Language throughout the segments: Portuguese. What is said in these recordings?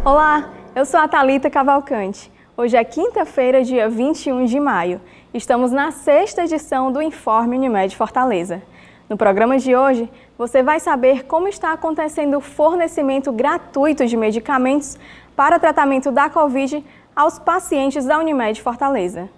Olá, eu sou a Thalita Cavalcante. Hoje é quinta-feira, dia 21 de maio. Estamos na sexta edição do Informe Unimed Fortaleza. No programa de hoje, você vai saber como está acontecendo o fornecimento gratuito de medicamentos para tratamento da Covid aos pacientes da Unimed Fortaleza.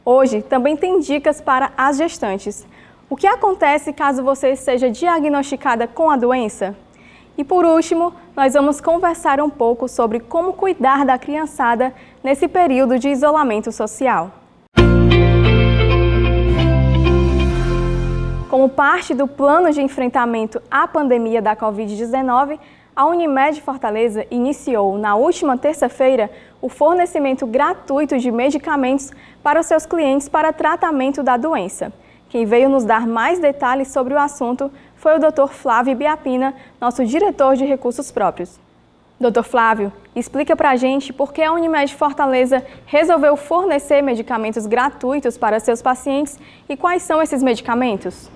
Hoje também tem dicas para as gestantes. O que acontece caso você seja diagnosticada com a doença? E por último, nós vamos conversar um pouco sobre como cuidar da criançada nesse período de isolamento social. Como parte do plano de enfrentamento à pandemia da Covid-19, a Unimed Fortaleza iniciou na última terça-feira o fornecimento gratuito de medicamentos para os seus clientes para tratamento da doença. Quem veio nos dar mais detalhes sobre o assunto foi o Dr. Flávio Biapina, nosso diretor de recursos próprios. Dr. Flávio, explica pra gente por que a Unimed Fortaleza resolveu fornecer medicamentos gratuitos para seus pacientes e quais são esses medicamentos?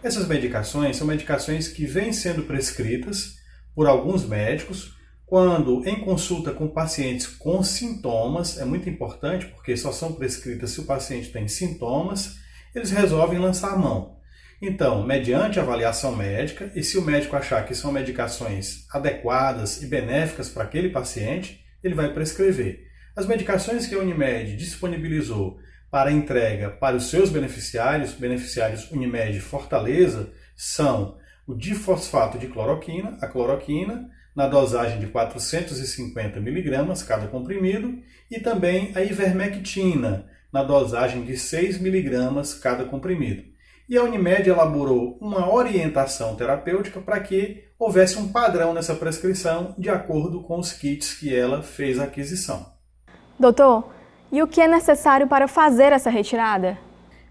Essas medicações são medicações que vêm sendo prescritas por alguns médicos quando em consulta com pacientes com sintomas. É muito importante porque só são prescritas se o paciente tem sintomas, eles resolvem lançar a mão. Então, mediante avaliação médica, e se o médico achar que são medicações adequadas e benéficas para aquele paciente, ele vai prescrever. As medicações que a Unimed disponibilizou para entrega para os seus beneficiários Unimed Fortaleza, são o difosfato de cloroquina, a cloroquina, na dosagem de 450 mg cada comprimido, e também a ivermectina, na dosagem de 6 mg cada comprimido. E a Unimed elaborou uma orientação terapêutica para que houvesse um padrão nessa prescrição de acordo com os kits que ela fez a aquisição. Doutor, e o que é necessário para fazer essa retirada?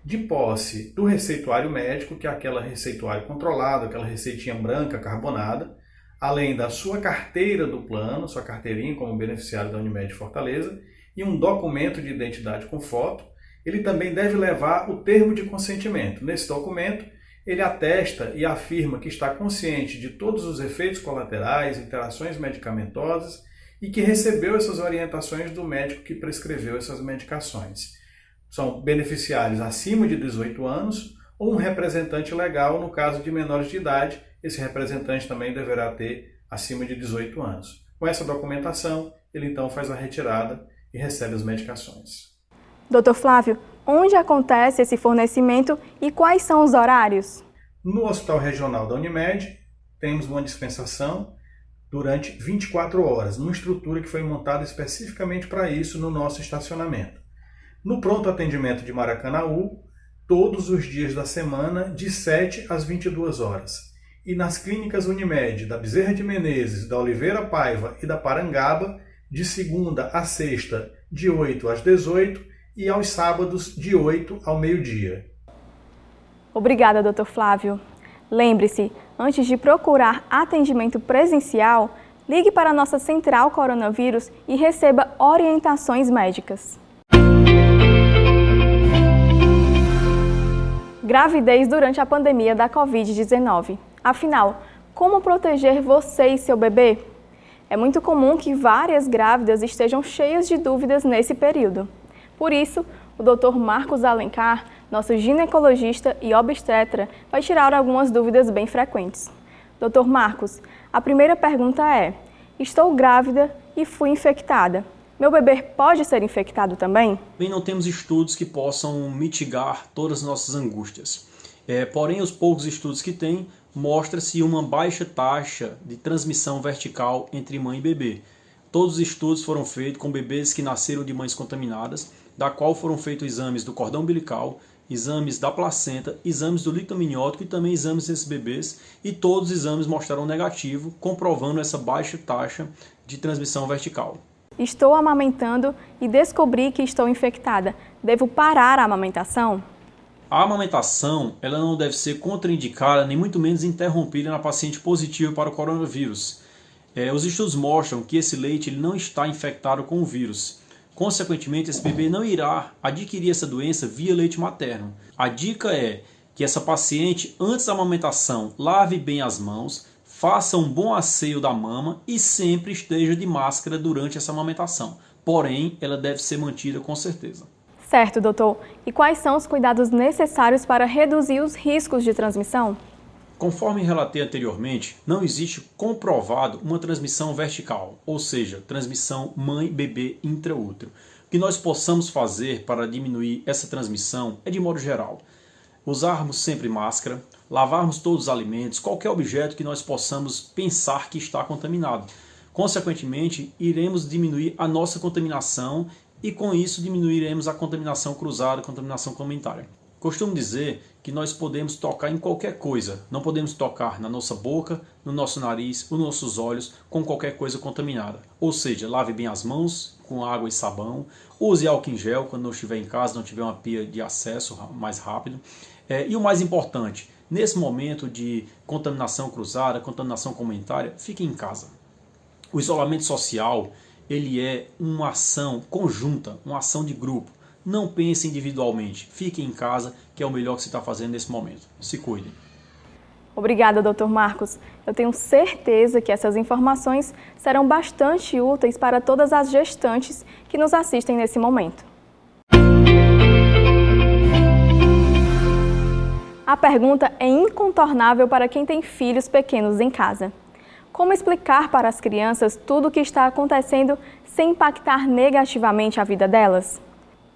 De posse do receituário médico, que é aquela receituário controlado, aquela receitinha branca carbonada, além da sua carteira do plano, sua carteirinha como beneficiário da Unimed Fortaleza, e um documento de identidade com foto, ele também deve levar o termo de consentimento. Nesse documento, ele atesta e afirma que está consciente de todos os efeitos colaterais, interações medicamentosas e que recebeu essas orientações do médico que prescreveu essas medicações. São beneficiários acima de 18 anos ou um representante legal no caso de menores de idade. Esse representante também deverá ter acima de 18 anos. Com essa documentação, ele então faz a retirada e recebe as medicações. Dr. Flávio, onde acontece esse fornecimento e quais são os horários? No Hospital Regional da Unimed, temos uma dispensação durante 24 horas, numa estrutura que foi montada especificamente para isso no nosso estacionamento. No pronto atendimento de Maracanaú, todos os dias da semana, de 7 às 22 horas. E nas clínicas Unimed da Bezerra de Menezes, da Oliveira Paiva e da Parangaba, de segunda a sexta, de 8 às 18 e aos sábados, de 8 ao meio-dia. Obrigada, Dr. Flávio. Lembre-se, antes de procurar atendimento presencial, ligue para a nossa Central Coronavírus e receba orientações médicas. Gravidez durante a pandemia da Covid-19. Afinal, como proteger você e seu bebê? É muito comum que várias grávidas estejam cheias de dúvidas nesse período. Por isso, o Dr. Marcos Alencar, nosso ginecologista e obstetra, vai tirar algumas dúvidas bem frequentes. Dr. Marcos, a primeira pergunta é: estou grávida e fui infectada. Meu bebê pode ser infectado também? Bem, não temos estudos que possam mitigar todas as nossas angústias. Porém, os poucos estudos que tem, mostra-se uma baixa taxa de transmissão vertical entre mãe e bebê. Todos os estudos foram feitos com bebês que nasceram de mães contaminadas, da qual foram feitos exames do cordão umbilical, exames da placenta, exames do líquido amniótico e também exames desses bebês, e todos os exames mostraram negativo, comprovando essa baixa taxa de transmissão vertical. Estou amamentando e descobri que estou infectada. Devo parar a amamentação? A amamentação ela não deve ser contraindicada, nem muito menos interrompida na paciente positiva para o coronavírus. Os estudos mostram que esse leite ele não está infectado com o vírus. Consequentemente, esse bebê não irá adquirir essa doença via leite materno. A dica é que essa paciente, antes da amamentação, lave bem as mãos, faça um bom asseio da mama e sempre esteja de máscara durante essa amamentação. Porém, ela deve ser mantida com certeza. Certo, doutor. E quais são os cuidados necessários para reduzir os riscos de transmissão? Conforme relatei anteriormente, não existe comprovado uma transmissão vertical, ou seja, transmissão mãe-bebê intraútero. O que nós possamos fazer para diminuir essa transmissão é, de modo geral, usarmos sempre máscara, lavarmos todos os alimentos, qualquer objeto que nós possamos pensar que está contaminado. Consequentemente, iremos diminuir a nossa contaminação e com isso diminuiremos a contaminação cruzada, a contaminação comunitária. Costumo dizer que nós podemos tocar em qualquer coisa, não podemos tocar na nossa boca, no nosso nariz, nos nossos olhos com qualquer coisa contaminada. Ou seja, lave bem as mãos com água e sabão, use álcool em gel quando não estiver em casa, não tiver uma pia de acesso mais rápido. E o mais importante, nesse momento de contaminação cruzada, contaminação comunitária, fique em casa. O isolamento social, ele é uma ação conjunta, uma ação de grupo. Não pense individualmente, fique em casa, que é o melhor que você está fazendo nesse momento. Se cuide. Obrigada, Dr. Marcos. Eu tenho certeza que essas informações serão bastante úteis para todas as gestantes que nos assistem nesse momento. A pergunta é incontornável para quem tem filhos pequenos em casa. Como explicar para as crianças tudo o que está acontecendo sem impactar negativamente a vida delas?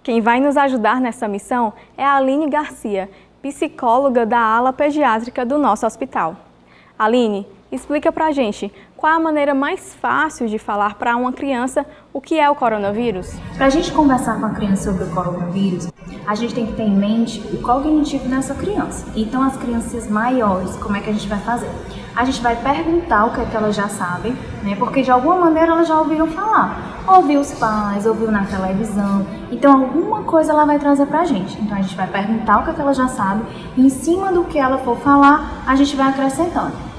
Quem vai nos ajudar nessa missão é a Aline Garcia, psicóloga da ala pediátrica do nosso hospital. Aline, explica pra gente qual a maneira mais fácil de falar para uma criança o que é o coronavírus? Para a gente conversar com a criança sobre o coronavírus, a gente tem que ter em mente o cognitivo dessa criança. Então, as crianças maiores, como é que a gente vai fazer? A gente vai perguntar o que é que elas já sabem, né? Porque de alguma maneira elas já ouviram falar. Ouviu os pais, ouviu na televisão. Então, alguma coisa ela vai trazer pra gente. Então, a gente vai perguntar o que é que ela já sabe e em cima do que ela for falar, a gente vai acrescentando.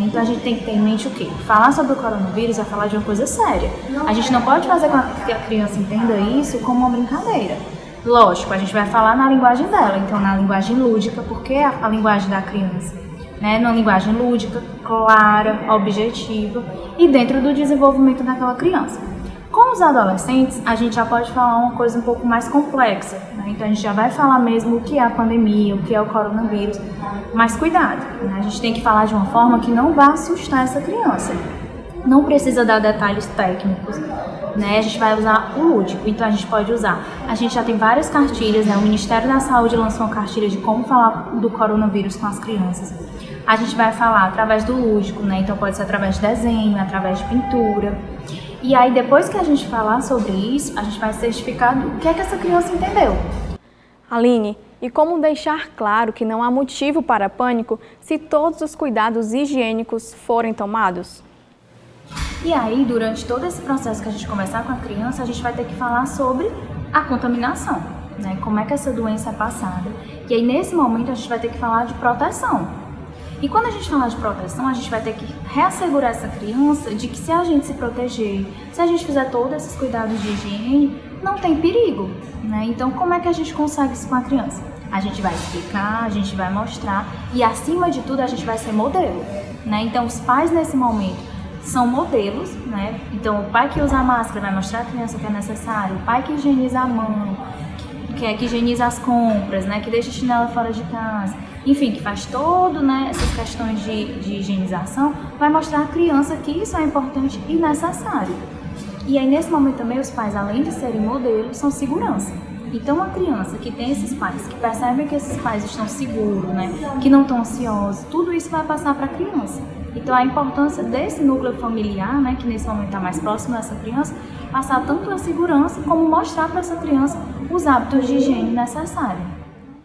Então a gente tem que ter em mente o quê? Falar sobre o coronavírus é falar de uma coisa séria. A gente não pode fazer com que a criança entenda isso como uma brincadeira. Lógico, a gente vai falar na linguagem dela, então na linguagem lúdica, porque é a linguagem da criança, né? Numa linguagem lúdica, clara, objetiva e dentro do desenvolvimento daquela criança. Com os adolescentes, a gente já pode falar uma coisa um pouco mais complexa, né? Então a gente já vai falar mesmo o que é a pandemia, o que é o coronavírus, mas cuidado, né? A gente tem que falar de uma forma que não vá assustar essa criança. Não precisa dar detalhes técnicos, né? A gente vai usar o lúdico, então a gente pode usar. A gente já tem várias cartilhas, né? O Ministério da Saúde lançou uma cartilha de como falar do coronavírus com as crianças. A gente vai falar através do lúdico, né? Então pode ser através de desenho, através de pintura. E aí, depois que a gente falar sobre isso, a gente vai certificar o que é que essa criança entendeu. Aline, e como deixar claro que não há motivo para pânico se todos os cuidados higiênicos forem tomados? E aí, durante todo esse processo que a gente conversar com a criança, a gente vai ter que falar sobre a contaminação, né? Como é que essa doença é passada. E aí, nesse momento, a gente vai ter que falar de proteção. E quando a gente falar de proteção, a gente vai ter que reassegurar essa criança de que se a gente se proteger, se a gente fizer todos esses cuidados de higiene, não tem perigo, né? Então, como é que a gente consegue isso com a criança? A gente vai explicar, a gente vai mostrar e, acima de tudo, a gente vai ser modelo, né? Então, os pais, nesse momento, são modelos, né? Então, o pai que usa a máscara vai mostrar à criança o que é necessário, o pai que higieniza a mão, que higieniza as compras, né? Que deixa a chinela fora de casa. Enfim, que faz todo, né, essas questões de higienização, vai mostrar à criança que isso é importante e necessário. E aí, nesse momento também, os pais, além de serem modelos, são segurança. Então, uma criança que tem esses pais, que percebem que esses pais estão seguros, né, que não estão ansiosos, tudo isso vai passar para a criança. Então, a importância desse núcleo familiar, né, que nesse momento está mais próximo dessa criança, passar tanto a segurança como mostrar para essa criança os hábitos de higiene necessários.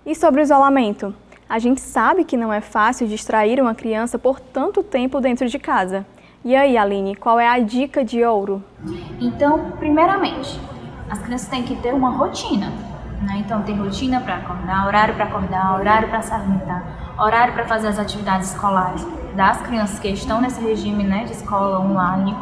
E sobre o isolamento? A gente sabe que não é fácil distrair uma criança por tanto tempo dentro de casa. E aí, Aline, qual é a dica de ouro? Então, primeiramente, as crianças têm que ter uma rotina, né? Então, tem rotina para acordar, horário para se alimentar, horário para fazer as atividades escolares das crianças que estão nesse regime, né, de escola online,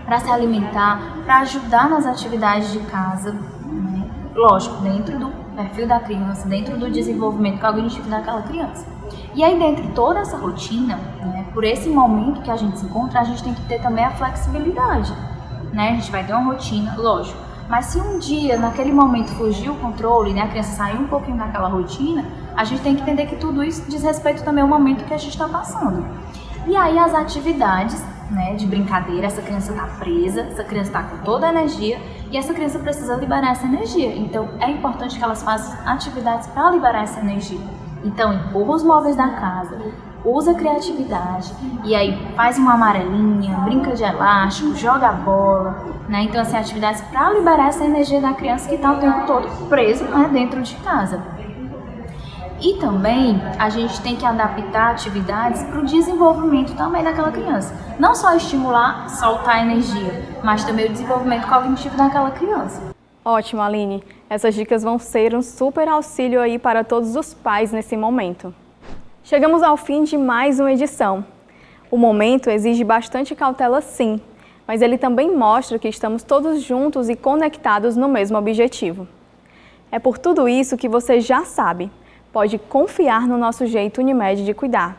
para se alimentar, para ajudar nas atividades de casa, né? Lógico, dentro do perfil da criança, dentro do desenvolvimento cognitivo daquela criança. E aí, dentro de toda essa rotina, né, por esse momento que a gente se encontra, a gente tem que ter também a flexibilidade, né? A gente vai ter uma rotina, lógico, mas se um dia, naquele momento, fugir o controle, né, a criança sair um pouquinho daquela rotina, a gente tem que entender que tudo isso diz respeito também ao momento que a gente está passando. E aí as atividades, né, de brincadeira, essa criança está presa, essa criança está com toda a energia e essa criança precisa liberar essa energia. Então é importante que elas façam atividades para liberar essa energia. Então empurra os móveis da casa, usa a criatividade e aí faz uma amarelinha, brinca de elástico, joga bola, né? Então assim, atividades para liberar essa energia da criança que está o tempo todo preso, né, dentro de casa. E também a gente tem que adaptar atividades para o desenvolvimento também daquela criança. Não só estimular, soltar energia, mas também o desenvolvimento cognitivo daquela criança. Ótimo, Aline. Essas dicas vão ser um super auxílio aí para todos os pais nesse momento. Chegamos ao fim de mais uma edição. O momento exige bastante cautela, sim, mas ele também mostra que estamos todos juntos e conectados no mesmo objetivo. É por tudo isso que você já sabe. Pode confiar no nosso jeito Unimed de cuidar.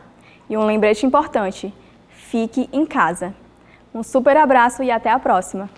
E um lembrete importante, fique em casa. Um super abraço e até a próxima!